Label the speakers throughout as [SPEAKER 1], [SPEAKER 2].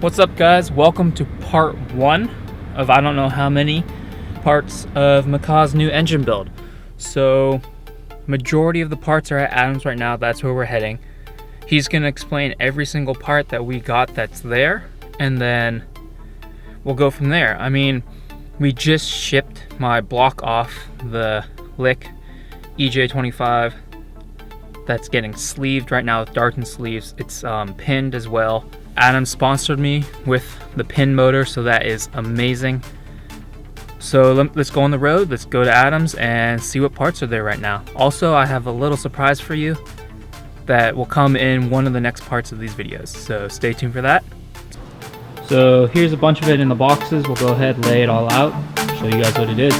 [SPEAKER 1] What's up, guys? Welcome to part one of I don't know how many parts of Maka's new engine build. So majority of the parts are at Adam's right now. That's where we're heading. He's gonna explain every single part that we got that's there, and then we'll go from there. I mean, we just shipped my block off, the Lick EJ25 that's getting sleeved right now with darkened sleeves. It's pinned as well. Adam sponsored me with the pin motor, so that is amazing. So let's go on the road, let's go to Adam's and see what parts are there right now. Also, I have a little surprise for you that will come in one of the next parts of these videos, so stay tuned for that. So here's a bunch of it in the boxes. We'll go ahead and lay it all out, show you guys what it is.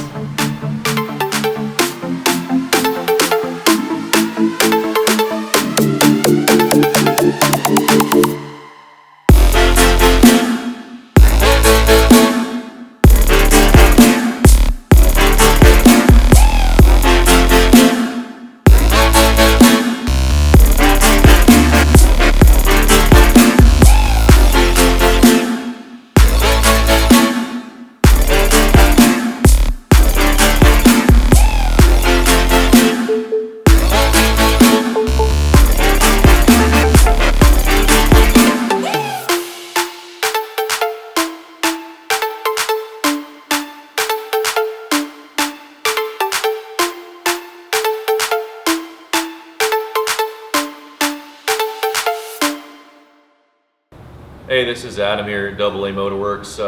[SPEAKER 2] Hey, this is Adam here at AA Motorworks.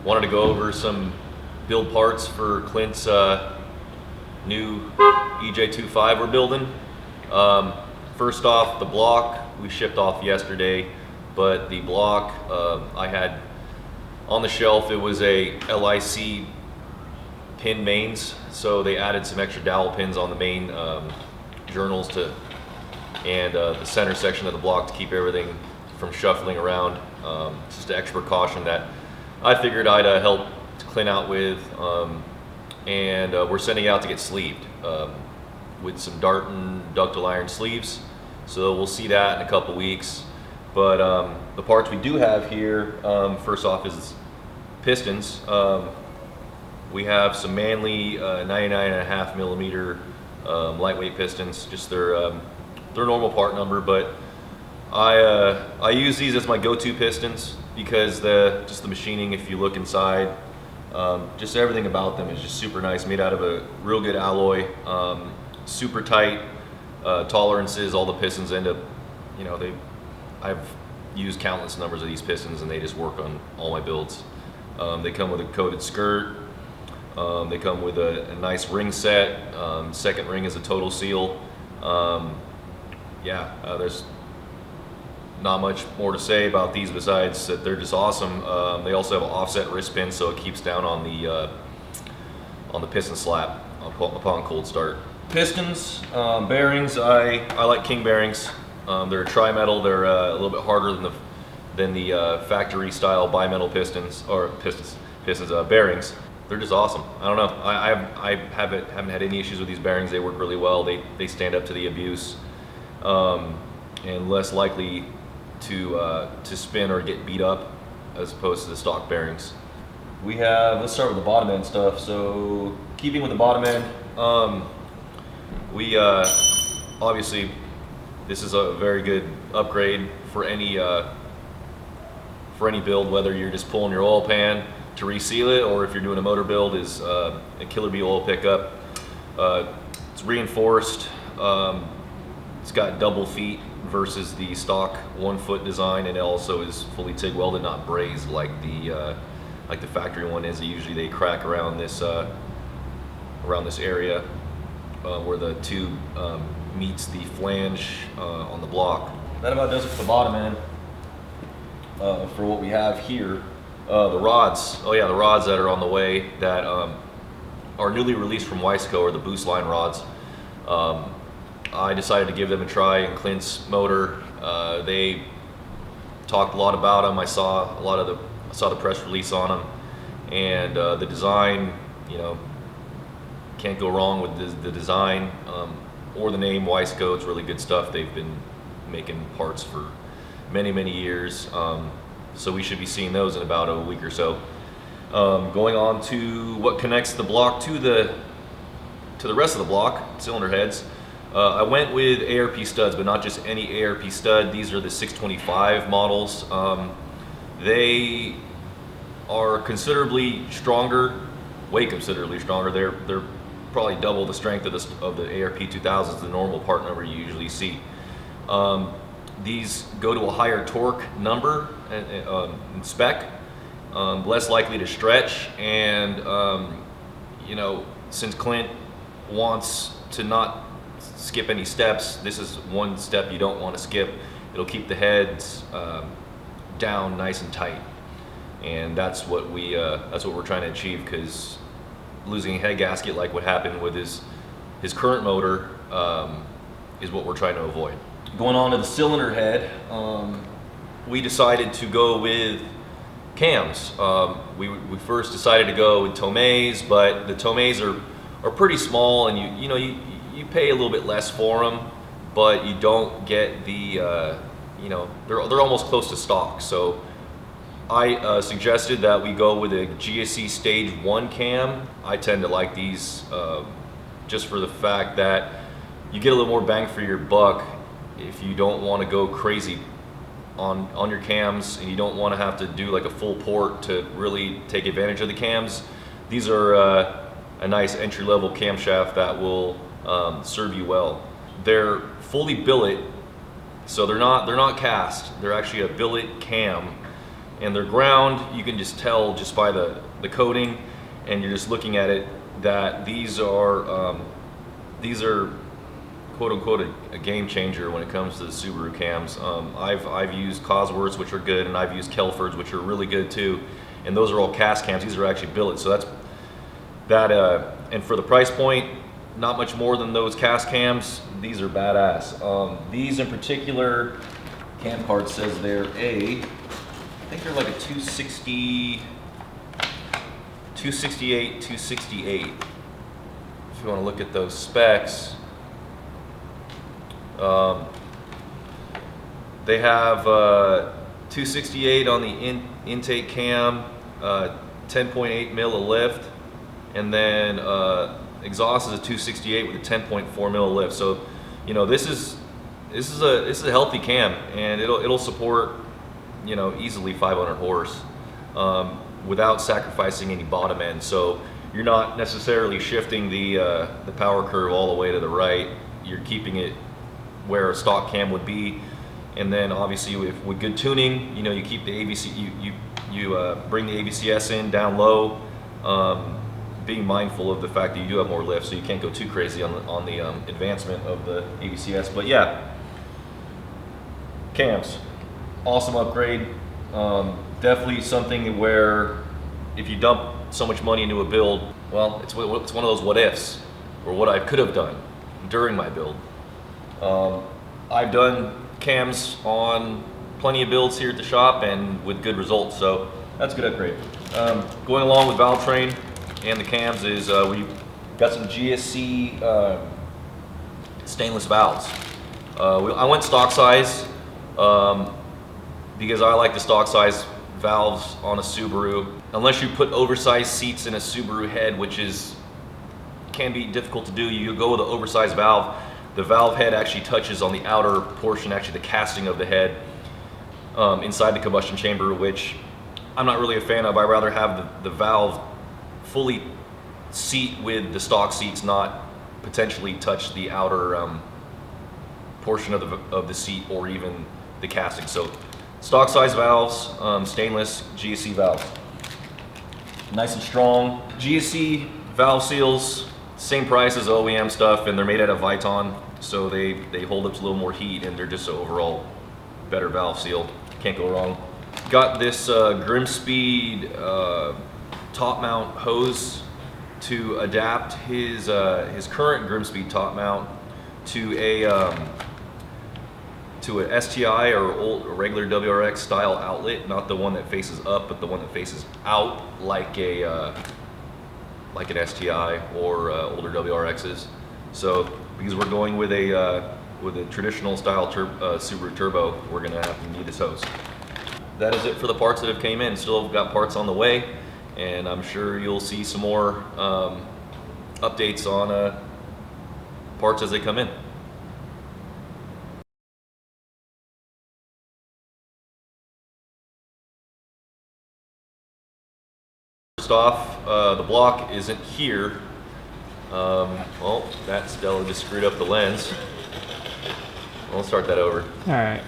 [SPEAKER 2] Wanted to go over some build parts for Clint's new EJ25 we're building. First off, the block we shipped off yesterday, but the block I had on the shelf, it was a LIC pin mains, so they added some extra dowel pins on the main journals and the center section of the block to keep everything from shuffling around. Just an extra precaution that I figured I'd help Clint out with, and we're sending it out to get sleeved with some Darton ductile iron sleeves, so we'll see that in a couple weeks. But the parts we do have here, first off, is pistons. We have some Manley 99.5 millimeter lightweight pistons, just their normal part number, but I use these as my go-to pistons because just the machining, if you look inside, just everything about them is just super nice, made out of a real good alloy, super tight tolerances. All the pistons end up, I've used countless numbers of these pistons and they just work on all my builds. They come with a coated skirt, they come with a nice ring set, second ring is a total seal. There's not much more to say about these besides that they're just awesome. They also have an offset wrist pin, so it keeps down on the piston slap upon cold start. Pistons, bearings, I like King bearings. They're a tri-metal. They're a little bit harder than the factory style bimetal bearings. They're just awesome. I don't know. I haven't had any issues with these bearings. They work really well. They stand up to the abuse, and less likely to spin or get beat up as opposed to the stock bearings. Let's start with the bottom end stuff. So keeping with the bottom end, we obviously this is a very good upgrade for any build, whether you're just pulling your oil pan to reseal it or if you're doing a motor build, is a Killer Bee oil pickup. It's reinforced. It's got double feet versus the stock 1 foot design, and it also is fully TIG welded, not brazed like the factory one is. Usually they crack around this area where the tube meets the flange on the block. That about does it for the bottom end. For what we have here, the rods. Oh yeah, the rods that are on the way that are newly released from Wiseco are the boost line rods. I decided to give them a try in Clint's motor. They talked a lot about them. I saw the press release on them, and the design, can't go wrong with the design or the name Wiseco. It's really good stuff. They've been making parts for many years. So we should be seeing those in about a week or so. Going on to what connects the block to the rest of the block, cylinder heads. I went with ARP studs, but not just any ARP stud. These are the 625 models. They are considerably stronger, way considerably stronger. They're probably double the strength of the ARP 2000s, the normal part number you usually see. These go to a higher torque number and spec, less likely to stretch, and you know, since Clint wants to not skip any steps, this is one step you don't want to skip. It'll keep the heads down nice and tight, and that's what we're trying to achieve, because losing a head gasket like what happened with his current motor is what we're trying to avoid. Going on to the cylinder head, we decided to go with cams. We first decided to go with Tomeys, but the Tomeys are pretty small, and you pay a little bit less for them, but you don't get the they're almost close to stock. So I suggested that we go with a GSC Stage 1 cam. I tend to like these just for the fact that you get a little more bang for your buck if you don't want to go crazy on your cams, and you don't want to have to do like a full port to really take advantage of the cams. These are a nice entry-level camshaft that will serve you well. They're fully billet, so they're not cast. They're actually a billet cam, and they're ground. You can just tell just by the coating, and you're just looking at it, that these are quote unquote a game changer when it comes to the Subaru cams. I've used Cosworths, which are good, and I've used Kelfords, which are really good too, and those are all cast cams. These are actually billet, so that's that. And for the price point, not much more than those cast cams. These are badass. These in particular, cam card says they're I think they're like a 268, 268. If you want to look at those specs, they have 268 on the intake cam, 10.8 mil of lift, and then exhaust is a 268 with a 10.4 mil of lift. So, this is a healthy cam, and it'll support easily 500 horse without sacrificing any bottom end. So you're not necessarily shifting the power curve all the way to the right. You're keeping it where a stock cam would be, and then obviously with good tuning, you keep the AVC, you bring the AVCS in down low, being mindful of the fact that you do have more lift, so you can't go too crazy on the advancement of the AVCS. But yeah, cams, awesome upgrade. Definitely something where if you dump so much money into a build, well, it's one of those what ifs, or what I could have done during my build. I've done cams on plenty of builds here at the shop and with good results, so that's a good upgrade. Going along with valve train and the cams is we got some GSC stainless valves. I went stock size because I like the stock size valves on a Subaru. Unless you put oversized seats in a Subaru head, which can be difficult to do, you go with an oversized valve. The valve head actually touches on the outer portion, actually the casting of the head inside the combustion chamber, which I'm not really a fan of. I'd rather have the valve fully seat with the stock seats, not potentially touch the outer portion of the seat or even the casting. So stock size valves, stainless GSC valves. Nice and strong. GSC valve seals, same price as OEM stuff, and they're made out of Viton, so they hold up to a little more heat, and they're just an overall better valve seal. Can't go wrong. Got this Grimspeed top mount hose to adapt his current Grimspeed top mount to a STI or a regular WRX style outlet, not the one that faces up, but the one that faces out like an STI or older WRXs. So because we're going with a traditional style Subaru Turbo, we're gonna have to need this hose. that is it for the parts that have came in. Still got parts on the way, and I'm sure you'll see some more updates on parts as they come in. First off, the block isn't here. Well, that Stella just screwed up the lens. I'll start that over.
[SPEAKER 1] All right.